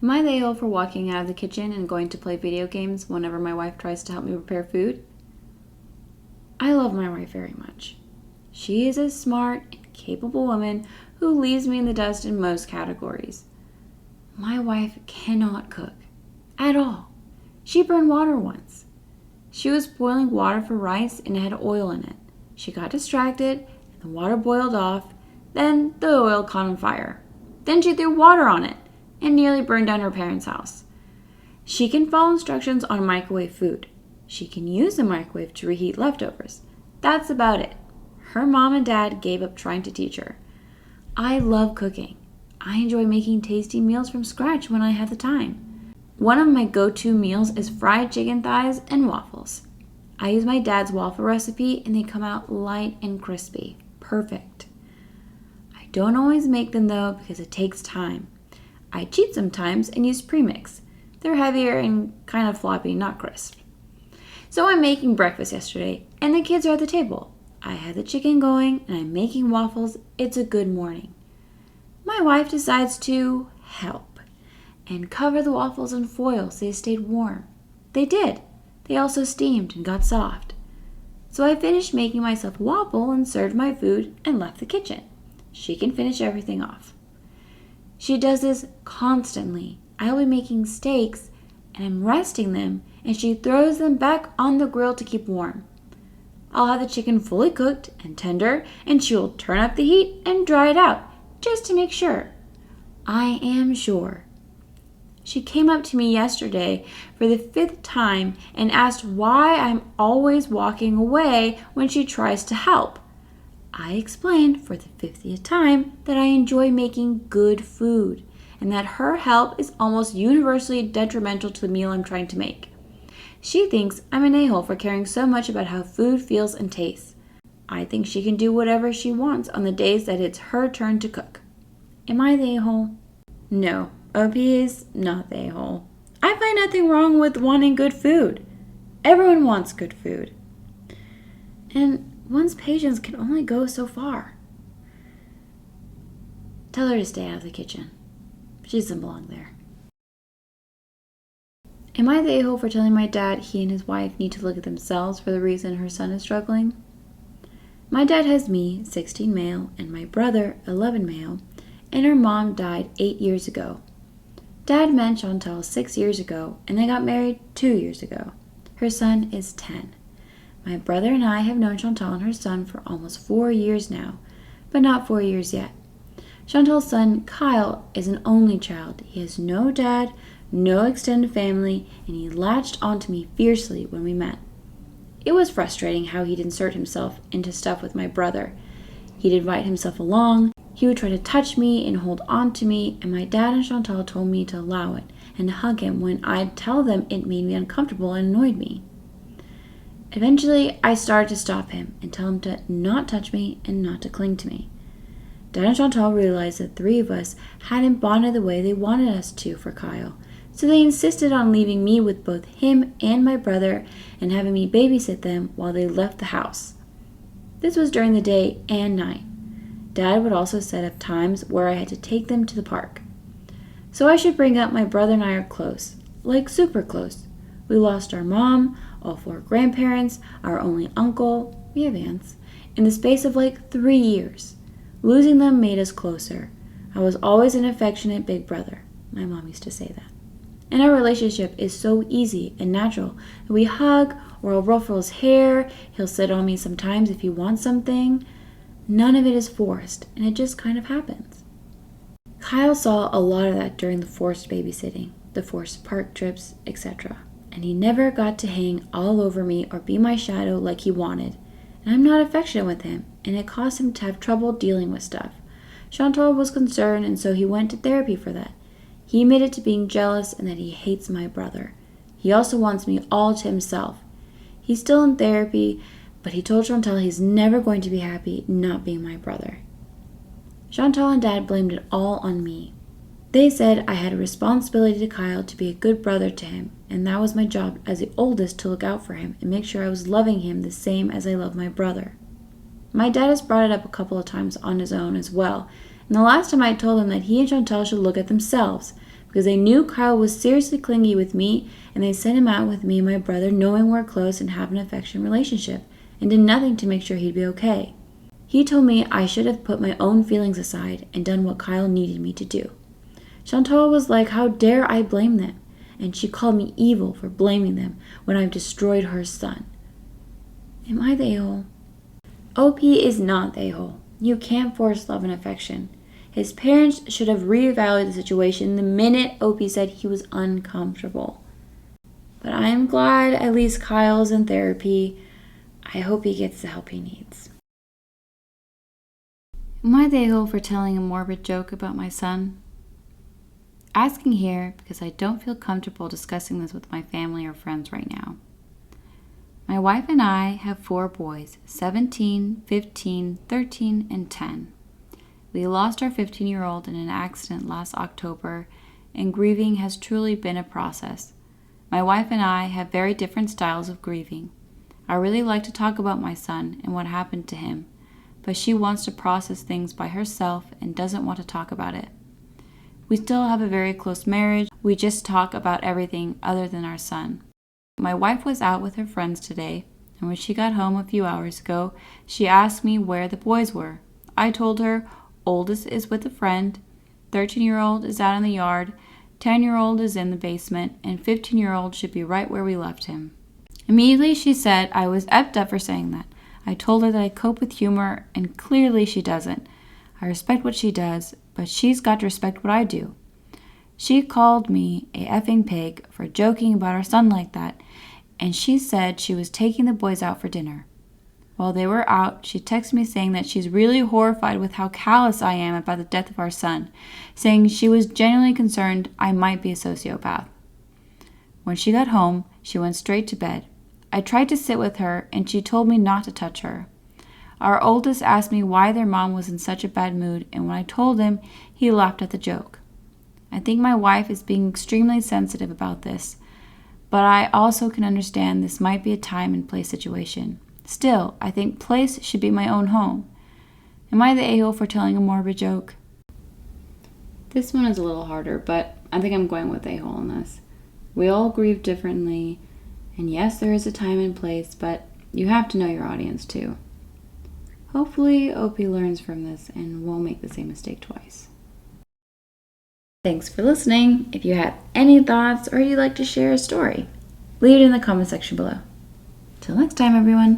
Am I the a-hole for walking out of the kitchen and going to play video games whenever my wife tries to help me prepare food? I love my wife very much. She is a smart and capable woman who leaves me in the dust in most categories. My wife cannot cook at all. She burned water once. She was boiling water for rice and it had oil in it. She got distracted and the water boiled off. Then the oil caught on fire. Then she threw water on it and nearly burned down her parents' house. She can follow instructions on microwave food. She can use the microwave to reheat leftovers. That's about it. Her mom and dad gave up trying to teach her. I love cooking. I enjoy making tasty meals from scratch when I have the time. One of my go-to meals is fried chicken thighs and waffles. I use my dad's waffle recipe and they come out light and crispy. Perfect. I don't always make them though because it takes time. I cheat sometimes and use premix. They're heavier and kind of floppy, not crisp. So I'm making breakfast yesterday and the kids are at the table. I have the chicken going and I'm making waffles. It's a good morning. My wife decides to help and cover the waffles in foil so they stayed warm. They did. They also steamed and got soft. So I finished making myself a waffle and served my food and left the kitchen. She can finish everything off. She does this constantly. I'll be making steaks and I'm resting them and she throws them back on the grill to keep warm. I'll have the chicken fully cooked and tender and she'll turn up the heat and dry it out just to make sure. I am sure. She came up to me yesterday for the 5th time and asked why I'm always walking away when she tries to help. I explained for the 50th time that I enjoy making good food and that her help is almost universally detrimental to the meal I'm trying to make. She thinks I'm an a-hole for caring so much about how food feels and tastes. I think she can do whatever she wants on the days that it's her turn to cook. Am I the a-hole? No, OP is not the a-hole. I find nothing wrong with wanting good food. Everyone wants good food. And one's patience can only go so far. Tell her to stay out of the kitchen. She doesn't belong there. Am I the a-hole for telling my dad he and his wife need to look at themselves for the reason her son is struggling? My dad has me, 16 male, and my brother, 11 male, and her mom died 8 years ago. Dad met Chantal 6 years ago, and they got married 2 years ago. Her son is 10. My brother and I have known Chantal and her son for almost 4 years now, but not 4 years yet. Chantal's son, Kyle, is an only child. He has no dad, no extended family, and he latched onto me fiercely when we met. It was frustrating how he'd insert himself into stuff with my brother. He'd invite himself along, he would try to touch me and hold on to me, and my dad and Chantal told me to allow it and hug him when I'd tell them it made me uncomfortable and annoyed me. Eventually, I started to stop him and tell him to not touch me and not to cling to me. Dad and Chantal realized that 3 of us hadn't bonded the way they wanted us to for Kyle, so they insisted on leaving me with both him and my brother and having me babysit them while they left the house. This was during the day and night. Dad would also set up times where I had to take them to the park. So I should bring up my brother and I are close, like super close. We lost our mom, all 4 grandparents, our only uncle, we have aunts, in the space of like 3 years. Losing them made us closer. I was always an affectionate big brother. My mom used to say that. And our relationship is so easy and natural that we hug or I'll ruffle his hair. He'll sit on me sometimes if he wants something. None of it is forced, and it just kind of happens. Kyle saw a lot of that during the forced babysitting, the forced park trips, etc. And he never got to hang all over me or be my shadow like he wanted. And I'm not affectionate with him, and it caused him to have trouble dealing with stuff. Chantal was concerned, and so he went to therapy for that. He admitted to being jealous and that he hates my brother. He also wants me all to himself. He's still in therapy, but he told Chantal he's never going to be happy not being my brother. Chantal and Dad blamed it all on me. They said I had a responsibility to Kyle to be a good brother to him, and that was my job as the oldest to look out for him and make sure I was loving him the same as I love my brother. My dad has brought it up a couple of times on his own as well, and the last time I told him that he and Chantal should look at themselves, because they knew Kyle was seriously clingy with me, and they sent him out with me and my brother knowing we're close and have an affectionate relationship, and did nothing to make sure he'd be okay. He told me I should have put my own feelings aside and done what Kyle needed me to do. Chantal was like, how dare I blame them? And she called me evil for blaming them when I've destroyed her son. Am I the a-hole? OP is not the a-hole. You can't force love and affection. His parents should have reevaluated the situation the minute OP said he was uncomfortable. But I am glad at least Kyle's in therapy. I hope he gets the help he needs. Am I the a-hole for telling a morbid joke about my son? Asking here because I don't feel comfortable discussing this with my family or friends right now. My wife and I have 4 boys, 17, 15, 13, and 10. We lost our 15-year-old in an accident last October, and grieving has truly been a process. My wife and I have very different styles of grieving. I really like to talk about my son and what happened to him, but she wants to process things by herself and doesn't want to talk about it. We still have a very close marriage. We just talk about everything other than our son. My wife was out with her friends today, and when she got home a few hours ago, she asked me where the boys were. I told her, oldest is with a friend, 13-year-old is out in the yard, 10-year-old is in the basement, and 15-year-old should be right where we left him. Immediately she said I was effed up for saying that. I told her that I cope with humor, and clearly she doesn't. I respect what she does, but she's got to respect what I do. She called me a effing pig for joking about our son like that, and she said she was taking the boys out for dinner. While they were out, she texted me saying that she's really horrified with how callous I am about the death of our son, saying she was genuinely concerned I might be a sociopath. When she got home, she went straight to bed. I tried to sit with her, and she told me not to touch her. Our oldest asked me why their mom was in such a bad mood, and when I told him, he laughed at the joke. I think my wife is being extremely sensitive about this, but I also can understand this might be a time and place situation. Still, I think place should be my own home. Am I the a-hole for telling a morbid joke? This one is a little harder, but I think I'm going with a-hole on this. We all grieve differently, and yes, there is a time and place, but you have to know your audience too. Hopefully, Opie learns from this and won't make the same mistake twice. Thanks for listening. If you have any thoughts or you'd like to share a story, leave it in the comment section below. Till next time, everyone.